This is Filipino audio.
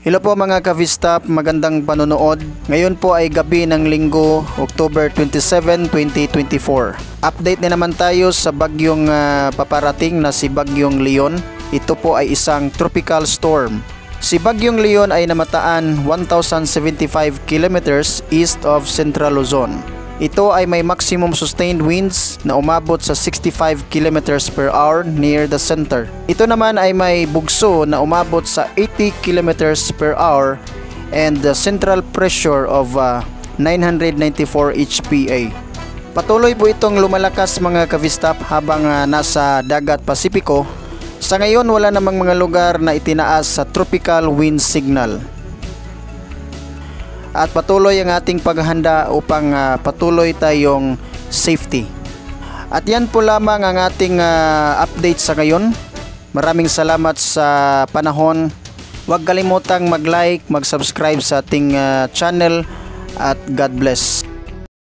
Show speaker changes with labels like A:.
A: Hello po mga ka-Vistap, magandang panonood. Ngayon po ay gabi ng Linggo, October 27, 2024. Update na naman tayo sa bagyong paparating na si Bagyong Leon. Ito po ay isang tropical storm. Si Bagyong Leon ay namataan 1,075 kilometers east of Central Luzon. Ito ay may maximum sustained winds na umabot sa 65 kilometers per hour near the center. Ito naman ay may bugso na umabot sa 80 kilometers per hour and the central pressure of 994 HPA. Patuloy po itong lumalakas mga ka-Vistap habang nasa dagat Pasipiko. Sa ngayon wala namang mga lugar na itinaas sa tropical wind signal. At patuloy ang ating paghahanda upang patuloy tayong safety. At yan po lamang ang ating update sa ngayon. Maraming salamat sa panahon. Huwag kalimutang mag-like, mag-subscribe sa ating channel at God bless.